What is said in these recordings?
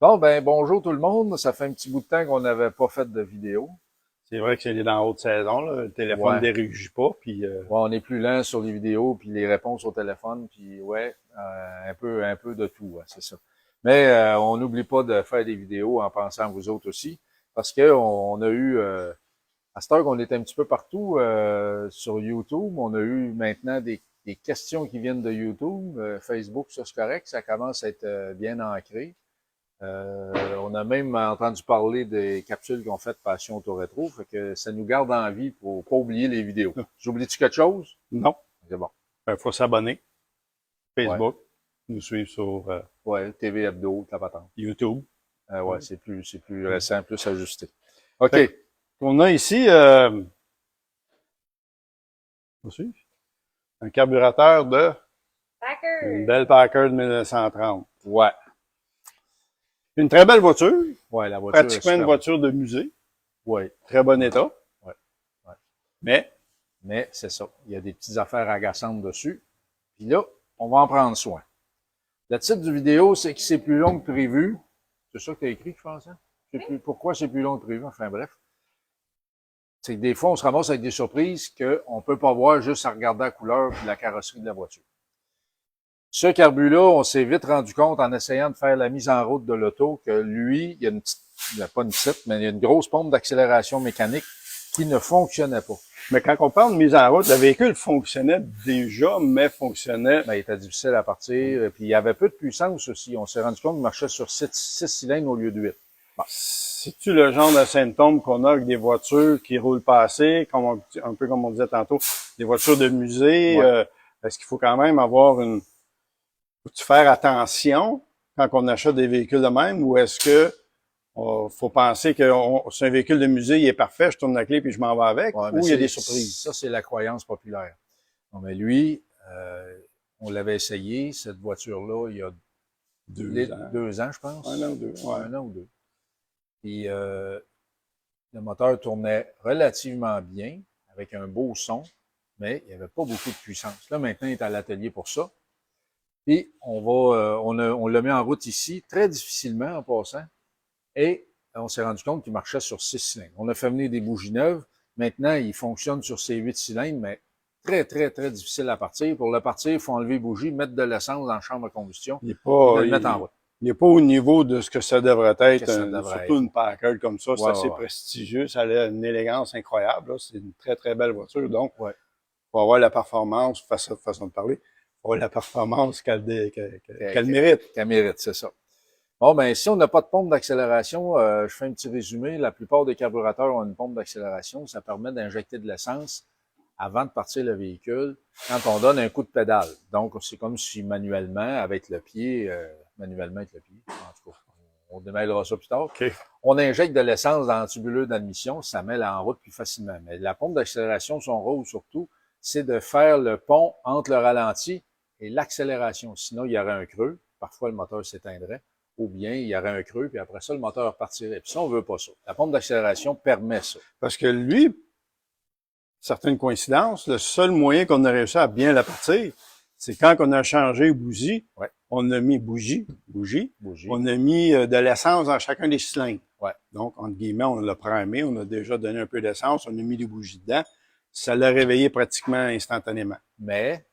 Bon, ben, bonjour tout le monde. Ça fait un petit bout de temps qu'on n'avait pas fait de vidéo. C'est vrai que c'est dans haute saison, là. Le téléphone ne Ouais. dérugit pas, Ouais, on est plus lent sur les vidéos, puis les réponses au téléphone, puis ouais, un peu de tout, ouais, c'est ça. Mais on n'oublie pas de faire des vidéos en pensant à vous autres aussi, parce que on a eu, à cette heure qu'on est un petit peu partout sur YouTube, on a eu maintenant des questions qui viennent de YouTube, Facebook, ça c'est correct, ça commence à être bien ancré. On a même entendu parler des capsules qu'on fait de Passion Auto-Rétro, fait que ça nous garde en vie pour pas oublier les vidéos. J'oublie-tu quelque chose? non. C'est bon. Il faut s'abonner. Ouais. Facebook, nous suivre sur Ouais, TV Hebdo, la patente. YouTube. Ouais, Ouais. c'est plus récent, plus ajusté. OK. Fait qu'on a ici faut suivre, un carburateur de une Packard. belle Packard 1930. Ouais. Une très belle voiture, Ouais, la voiture est pratiquement une superbe. voiture de musée, Ouais. très bon état, Ouais. Ouais. mais Mais c'est ça. Il y a des petites affaires agaçantes dessus. Puis là, on va en prendre soin. Le titre du vidéo, c'est que c'est plus long que prévu. C'est ça que tu as écrit, je pense, hein? Je sais plus pourquoi c'est plus long que prévu. Enfin bref. C'est que des fois, on se ramasse avec des surprises qu'on peut pas voir juste en regardant la couleur et la carrosserie de la voiture. Ce carbu-là, on s'est vite rendu compte en essayant de faire la mise en route de l'auto que lui, il y a une petite, il y a pas une petite, mais il y a une grosse pompe d'accélération mécanique qui ne fonctionnait pas. mais quand on parle de mise en route, le véhicule fonctionnait déjà, mais fonctionnait. Ben, il était difficile à partir, puis il y avait peu de puissance aussi. On s'est rendu compte qu'il marchait sur 6 cylindres au lieu de 8. Bon. C'est-tu le genre de symptôme qu'on a avec des voitures qui roulent pas assez, un peu comme on disait tantôt, des voitures de musée? Ouais. Est-ce qu'il faut quand même avoir faut-tu faire attention quand on achète des véhicules de même, ou est-ce que faut penser que c'est un véhicule de musée, il est parfait, je tourne la clé puis je m'en vais avec, Ouais, mais ou il y a des surprises? ça, c'est la croyance populaire. Non, mais lui, on l'avait essayé, cette voiture-là, il y a 2 ans. 2 ans, je pense. Un an ou deux, ouais. 1 an ou 2. Puis le moteur tournait relativement bien, avec un beau son, mais il n'y avait pas beaucoup de puissance. Là, maintenant, il est à l'atelier pour ça. Puis on l'a mis en route ici, très difficilement en passant, et on s'est rendu compte qu'il marchait sur 6 cylindres. On a fait venir des bougies neuves. Maintenant, il fonctionne sur ses 8 cylindres, mais très, très, très difficile à partir. Pour le partir, il faut enlever les bougies, mettre de l'essence dans la chambre de combustion Il est et de pas, le mettre en route. il est pas au niveau de ce que ça devrait être, Qu'est-ce que ça devrait surtout être? une Packard comme ça, c'est Ouais, assez ouais, ouais. prestigieux, ça a une élégance incroyable, là. C'est une très très belle voiture, donc Ouais. faut avoir la performance, façon de parler, faut avoir la performance qu'elle mérite. Qu'elle mérite, c'est ça. Bon, ben, si on n'a pas de pompe d'accélération, je fais un petit résumé. La plupart des carburateurs ont une pompe d'accélération. Ça permet d'injecter de l'essence avant de partir le véhicule quand on donne un coup de pédale. Donc, c'est comme si manuellement, avec le pied, manuellement avec le pied, en tout cas, on démêlera ça plus tard. Okay. On injecte de l'essence dans le tubuleux d'admission, ça met en route plus facilement. Mais la pompe d'accélération, son rôle surtout, c'est de faire le pont entre le ralenti et l'accélération. Sinon, il y aurait un creux. Parfois, le moteur s'éteindrait. Ou bien, il y aurait un creux, puis après ça, le moteur partirait. Puis ça, on veut pas ça. La pompe d'accélération permet ça. Parce que lui, certaines coïncidences, le seul moyen qu'on a réussi à bien la partir, c'est quand on a changé bougie, Ouais. on a mis bougie, on a mis de l'essence dans chacun des cylindres. Ouais. Donc, entre guillemets, on l'a primé, on a déjà donné un peu d'essence, on a mis des bougies dedans. Ça l'a réveillé pratiquement instantanément. Mais,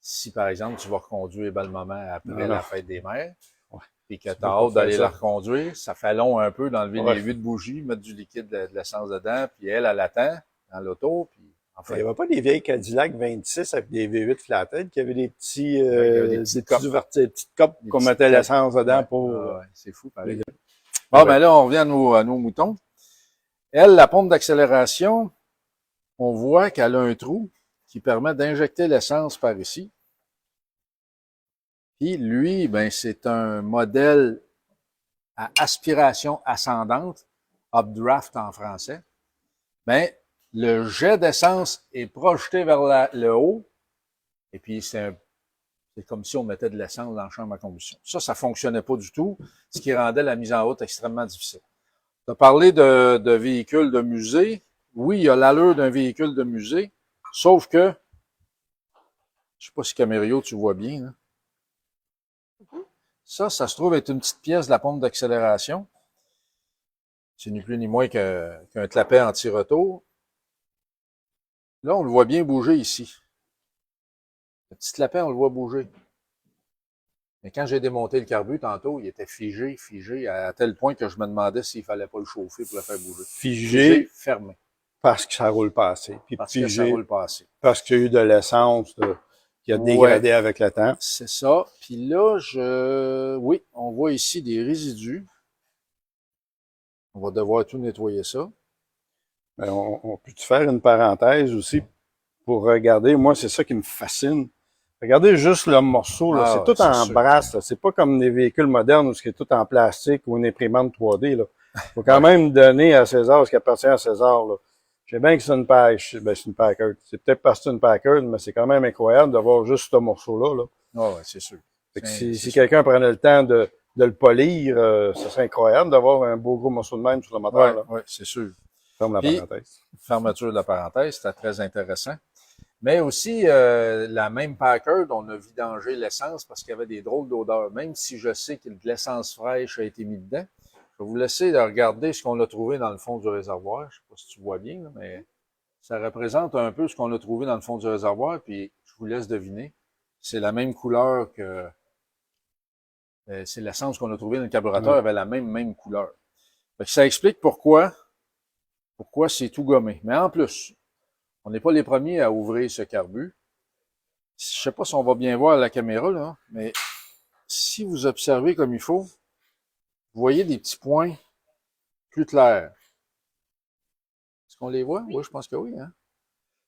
si par exemple, tu vas reconduire bel moment après la fête des mères, ouais. Puis que tu as hâte d'aller la reconduire, ça fait long un peu d'enlever ouais. les 8 bougies, mettre du liquide, de l'essence dedans, puis elle attend dans l'auto, puis enfin. Il n'y avait pas des vieilles Cadillac 26 avec des V8 flathead qui avaient des petits, des petites copes qu'on mettait l'essence dedans pour... ouais, c'est fou, pareil. Bon, ben là, on revient à nos moutons. Elle, la pompe d'accélération, on voit qu'elle a un trou qui permet d'injecter l'essence par ici. Puis lui, ben c'est un modèle à aspiration ascendante, updraft en français. Ben, le jet d'essence est projeté vers le haut, et puis c'est comme si on mettait de l'essence dans la chambre à combustion. Ça fonctionnait pas du tout, ce qui rendait la mise en route extrêmement difficile. Tu as parlé de véhicules de musée. Oui, il y a l'allure d'un véhicule de musée, sauf que, je sais pas si Camério, tu vois bien, là. Ça se trouve être une petite pièce de la pompe d'accélération. C'est ni plus ni moins qu'un clapet anti-retour. Là, on le voit bien bouger ici. Le petit clapet, on le voit bouger. Mais quand j'ai démonté le carbu tantôt, il était figé, à tel point que je me demandais s'il fallait pas le chauffer pour le faire bouger. Figé fermé. parce que ça roule pas assez. Puis Parce figé que ça roule pas assez. parce qu'il y a eu de l'essence qui a dégradé avec le temps. C'est ça. Puis là, oui, on voit ici des résidus. On va devoir tout nettoyer ça. Mais on peut-tu faire une parenthèse aussi pour regarder? Moi, c'est ça qui me fascine. Regardez juste le morceau, là. C'est tout en brasse, là. C'est pas comme des véhicules modernes où c'est tout en plastique ou une imprimante 3D, là. Faut quand même donner à César ce qui appartient à César, là. Je sais bien que c'est une Packard. C'est peut-être parce que c'est une Packard, mais c'est quand même incroyable d'avoir juste ce morceau-là, là. Ah ouais, c'est sûr. Fait que si quelqu'un prenait le temps de le polir, ce serait incroyable d'avoir un beau gros morceau de même sur le moteur, là. Oui, c'est sûr. Ferme la parenthèse. Fermeture de la parenthèse, c'était très intéressant. Mais aussi, la même Packard, on a vidangé l'essence parce qu'il y avait des drôles d'odeurs. Même si je sais que de l'essence fraîche a été mis dedans, je vais vous laisser regarder ce qu'on a trouvé dans le fond du réservoir. Je sais pas si tu vois bien, là, mais ça représente un peu ce qu'on a trouvé dans le fond du réservoir. Puis, je vous laisse deviner. C'est la même couleur que... c'est l'essence qu'on a trouvée dans le carburateur, avait la même couleur. Fait que ça explique pourquoi c'est tout gommé. Mais en plus, on n'est pas les premiers à ouvrir ce carbu. Je sais pas si on va bien voir à la caméra, là, mais si vous observez comme il faut, vous voyez des petits points plus clairs. Est-ce qu'on les voit? Oui, je pense que oui. Hein?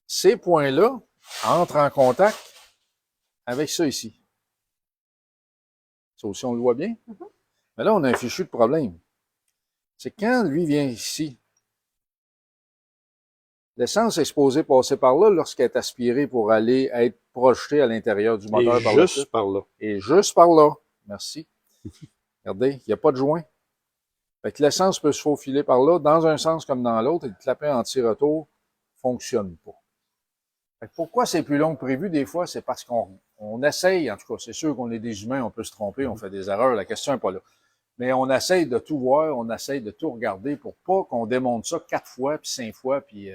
Ces points-là entrent en contact avec ça ici. Ça aussi, on le voit bien. Mais là, on a un fichu de problème. C'est quand lui vient ici, l'essence est supposée passer par là lorsqu'elle est aspirée pour aller être projetée à l'intérieur du moteur par là. Juste par là. Et juste par là. Merci. Regardez, il n'y a pas de joint. Fait que l'essence peut se faufiler par là, dans un sens comme dans l'autre, et le clapet anti-retour fonctionne pas. Fait que pourquoi c'est plus long que prévu des fois? C'est parce qu'on essaye, en tout cas, c'est sûr qu'on est des humains, on peut se tromper, on fait des erreurs, la question n'est pas là. Mais on essaye de tout voir, on essaye de tout regarder pour pas qu'on démonte ça 4 fois, puis 5 fois, puis...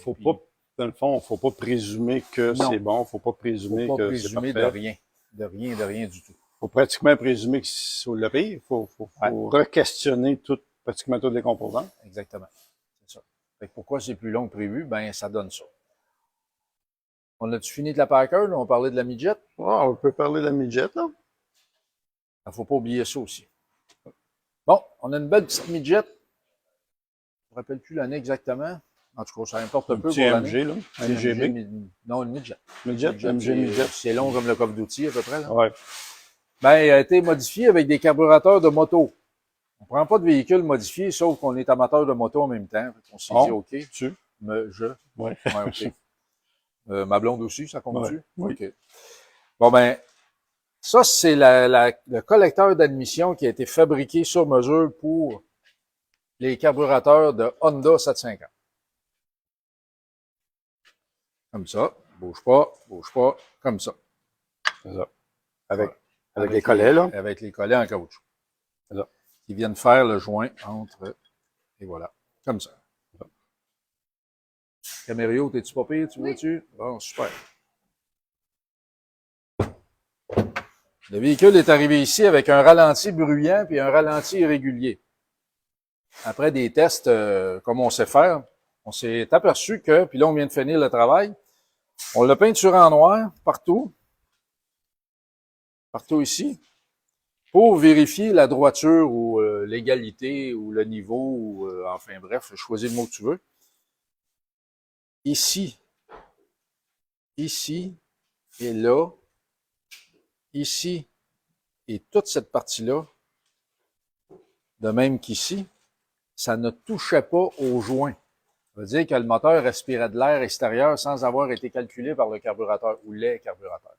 pas, dans le fond, faut pas présumer que c'est bon, faut pas présumer que c'est parfait. De rien du tout. Faut pratiquement présumer que c'est le pire. Faut re-questionner pratiquement toutes les composants. Exactement. C'est ça. Fait que pourquoi c'est plus long que prévu? Ben, ça donne ça. On a-tu fini de la Packard? On parlait de la midget? On peut parler de la midget, là. Il faut pas oublier ça aussi. Bon, on a une belle petite midget. Je me rappelle plus l'année exactement. En tout cas, ça importe un peu pour l'année. MG, là. MGB. Non, une midget. MG midget. C'est long comme le coffre d'outils, à peu près, là. Ouais. Ben, il a été modifié avec des carburateurs de moto. On prend pas de véhicule modifié, sauf qu'on est amateur de moto en même temps. On s'est dit, OK. Ouais. OK. Ma blonde aussi, ça compte-tu? Ouais. Oui. OK. Bon, ben, ça, c'est le collecteur d'admission qui a été fabriqué sur mesure pour les carburateurs de Honda 750. Comme ça. Bouge pas, comme ça. C'est ça. Avec les collets, là. Avec les collets en caoutchouc. C'est ça. Qui viennent faire le joint entre... Et voilà. Comme ça. Camério, t'es-tu pas pire? Tu vois-tu? Bon, super. Le véhicule est arrivé ici avec un ralenti bruyant puis un ralenti irrégulier. Après des tests comme on sait faire, on s'est aperçu que, puis là on vient de finir le travail, on l'a peinturé en noir partout ici, pour vérifier la droiture ou l'égalité ou le niveau, ou enfin bref, choisis le mot que tu veux. Ici et là, ici et toute cette partie-là, de même qu'ici, ça ne touchait pas aux joints. Ça veut dire que le moteur respirait de l'air extérieur sans avoir été calculé par le carburateur ou les carburateurs.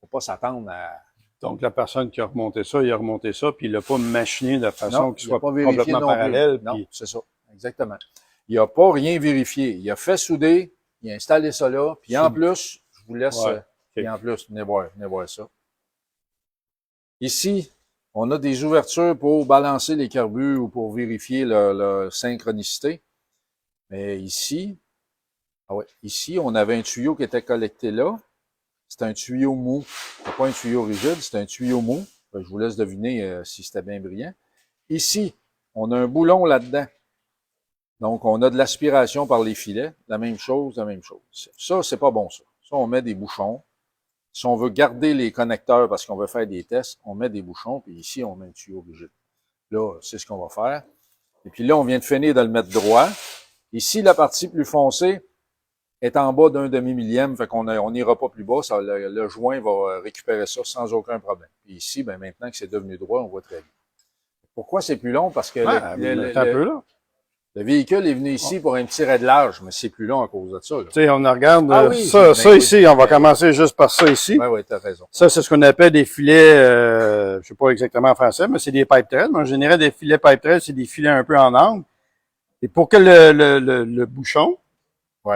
Faut pas s'attendre à... Donc, la personne qui a remonté ça, il a remonté ça, puis il l'a pas machiné de façon qu'il soit complètement non parallèle. Non, c'est ça. Exactement. Il n'a pas rien vérifié. Il a fait souder, il a installé ça là, puis en plus, je vous laisse... Puis en plus, venez voir ça. Ici, On a des ouvertures pour balancer les carbures ou pour vérifier leur synchronicité. Mais ici, ah ouais, ici, on avait un tuyau qui était collecté là. C'est un tuyau mou. C'est pas un tuyau rigide, c'est un tuyau mou. Je vous laisse deviner si c'était bien brillant. Ici, on a un boulon là-dedans. Donc, on a de l'aspiration par les filets. La même chose, la même chose. Ça, c'est pas bon, ça. Ça, on met des bouchons. Si on veut garder les connecteurs parce qu'on veut faire des tests, on met des bouchons, puis ici, on met un tuyau rigide. Là, c'est ce qu'on va faire. Et puis là, on vient de finir de le mettre droit. Ici, la partie plus foncée est en bas d'un demi-millième, fait qu'on n'ira pas plus bas. Ça, le joint va récupérer ça sans aucun problème. Puis ici, ben maintenant que c'est devenu droit, on voit très bien. Pourquoi c'est plus long? Parce que un peu là. le véhicule est venu ici pour un petit réglage, mais c'est plus long à cause de ça. Tu sais, on regarde oui, ça oui, ici, on va commencer juste par ça ici. Oui, oui, t'as raison. Ça, c'est ce qu'on appelle des filets, je sais pas exactement en français, mais c'est des pipe threads. Mais en général, des filets pipe threads, c'est des filets un peu en angle. Et pour que le bouchon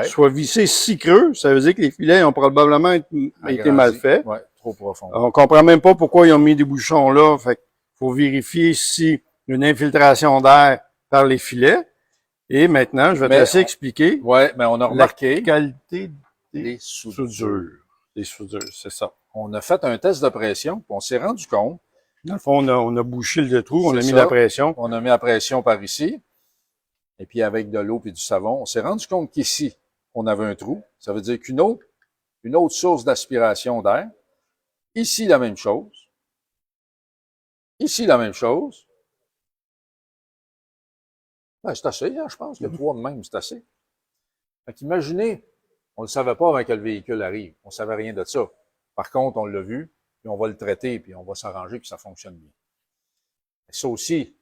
soit vissé si creux, ça veut dire que les filets ont probablement été mal faits. Ouais, trop profond. On comprend même pas pourquoi ils ont mis des bouchons là. Fait qu'il faut vérifier si une infiltration d'air par les filets. Et maintenant, je vais te laisser expliquer. Ouais, mais on a remarqué la qualité des soudures. Des soudures, c'est ça. On a fait un test de pression, puis on s'est rendu compte. Dans le fond, on a bouché le trou, on a mis la pression. On a mis la pression par ici. Et puis avec de l'eau et du savon, on s'est rendu compte qu'ici, on avait un trou. Ça veut dire qu'une autre source d'aspiration d'air. Ici, la même chose. Ici, la même chose. Ben, c'est assez, hein, je pense que 3 de même, c'est assez. Fait qu'imaginez, on ne le savait pas avant que le véhicule arrive. On ne savait rien de ça. Par contre, on l'a vu, puis on va le traiter, puis on va s'arranger que ça fonctionne bien. Et ça aussi,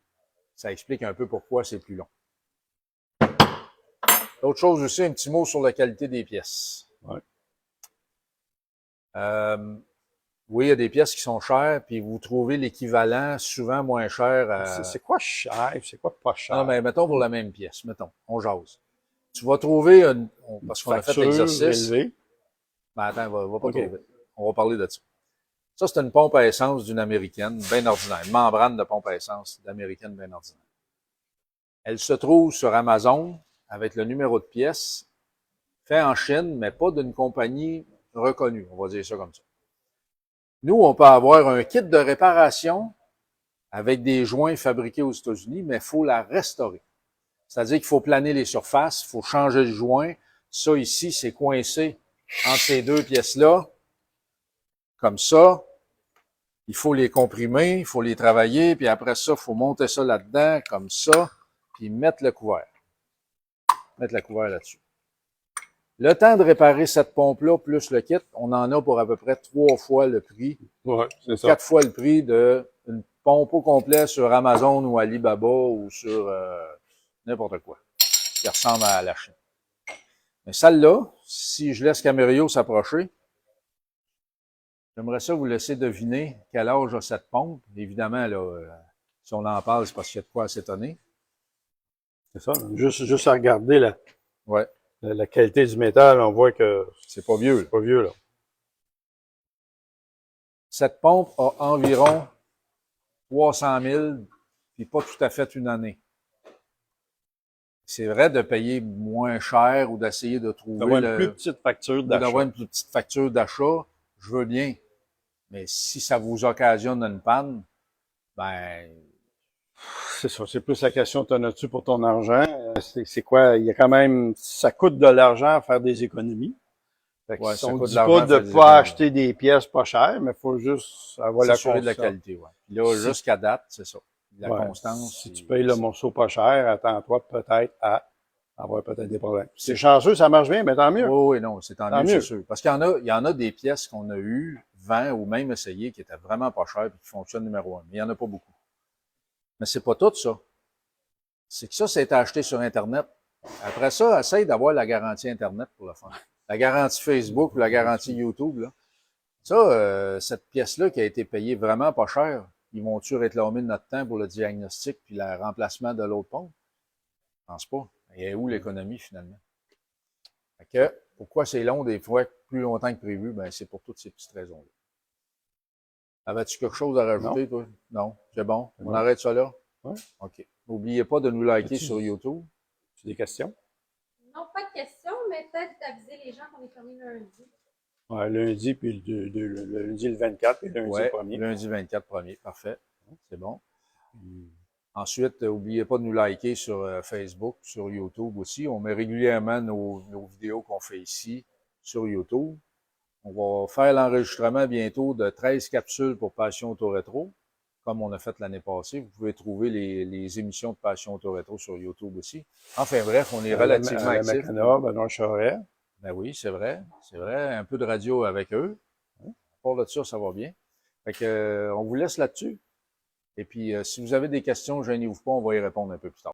ça explique un peu pourquoi c'est plus long. L'autre chose aussi, un petit mot sur la qualité des pièces. Ouais. Oui, il y a des pièces qui sont chères, puis vous trouvez l'équivalent souvent moins cher. C'est quoi cher, c'est quoi pas cher? Non, mais mettons pour la même pièce, mettons, on jase. Tu vas trouver parce qu'on a fait l'exercice. Élevée. Ben attends, va pas trop vite. On va parler de ça. Ça, c'est une pompe à essence d'une américaine, bien ordinaire. Une membrane de pompe à essence d'américaine bien ordinaire. Elle se trouve sur Amazon avec le numéro de pièce, fait en Chine, mais pas d'une compagnie reconnue, on va dire ça comme ça. Nous, on peut avoir un kit de réparation avec des joints fabriqués aux États-Unis, mais il faut la restaurer. C'est-à-dire qu'il faut planer les surfaces, il faut changer le joint. Ça, ici, c'est coincé entre ces deux pièces-là, comme ça. Il faut les comprimer, il faut les travailler, puis après ça, il faut monter ça là-dedans, comme ça, puis mettre le couvert. Mettre le couvert là-dessus. Le temps de réparer cette pompe-là, plus le kit, on en a pour à peu près 3 fois le prix. Ouais, c'est ça. 4 fois le prix d'une pompe au complet sur Amazon ou Alibaba ou sur n'importe quoi qui ressemble à la Chine. Mais celle-là, si je laisse Camério s'approcher, j'aimerais ça vous laisser deviner quel âge a cette pompe. Évidemment, là, si on en parle, c'est parce qu'il y a de quoi s'étonner. C'est ça. Juste à regarder Ouais. la qualité du métal, on voit que c'est pas vieux. C'est pas vieux, là. Cette pompe a environ 300 000, puis pas tout à fait une année. C'est vrai de payer moins cher ou d'essayer de trouver d'avoir une plus petite facture d'achat. D'avoir une plus petite facture d'achat, je veux bien. Mais si ça vous occasionne une panne, ben... C'est ça, c'est plus la question, t'en as-tu pour ton argent? C'est quoi? Il y a quand même, ça coûte de l'argent à faire des économies. Ouais, on dit pas de pas acheter des pièces pas chères, mais il faut juste avoir la constance. De la qualité, ouais. Puis là, jusqu'à date, c'est ça. La constance. Si tu payes le morceau pas cher, attends-toi peut-être à avoir peut-être des problèmes. C'est chanceux, ça marche bien, mais tant mieux. Oui, non, c'est tant mieux, c'est sûr. Parce qu'il y en a des pièces qu'on a eues, 20 ou même essayées, qui étaient vraiment pas chères et qui fonctionnent numéro 1. Mais il y en a pas beaucoup. Mais c'est pas tout ça. C'est que ça, c'est acheté sur Internet. Après ça, essaye d'avoir la garantie Internet pour le fun. La garantie Facebook ou la garantie YouTube, là. Ça, cette pièce-là qui a été payée vraiment pas cher, ils vont-tu réclamer notre temps pour le diagnostic puis le remplacement de l'autre pompe? Je pense pas. Il y a où l'économie, finalement? Fait que, pourquoi c'est long des fois, plus longtemps que prévu? Ben, c'est pour toutes ces petites raisons-là. Avais-tu quelque chose à rajouter, toi? Non, c'est bon. On Ouais. arrête ça là? Ouais. OK. N'oubliez pas de nous liker As-tu- sur YouTube. Tu as des questions? Non, pas de questions, mais peut-être d'aviser les gens qu'on est fermé lundi. Ouais, lundi, puis le lundi le 24 et lundi le Ouais, 1er. lundi 24 premier. Parfait. C'est bon. Ensuite, n'oubliez pas de nous liker sur Facebook, sur YouTube aussi. On met régulièrement nos vidéos qu'on fait ici sur YouTube. On va faire l'enregistrement bientôt de 13 capsules pour Passion Auto Rétro, comme on a fait l'année passée. Vous pouvez trouver les émissions de Passion Auto Rétro sur YouTube aussi. Enfin bref, on est relativement À la actifs. Macana, Benoît Charest. Ben oui, c'est vrai. C'est vrai. Un peu de radio avec eux. Pour de ça, ça va bien. Fait que, on vous laisse là-dessus. Et puis, si vous avez des questions, gênez-vous pas, on va y répondre un peu plus tard.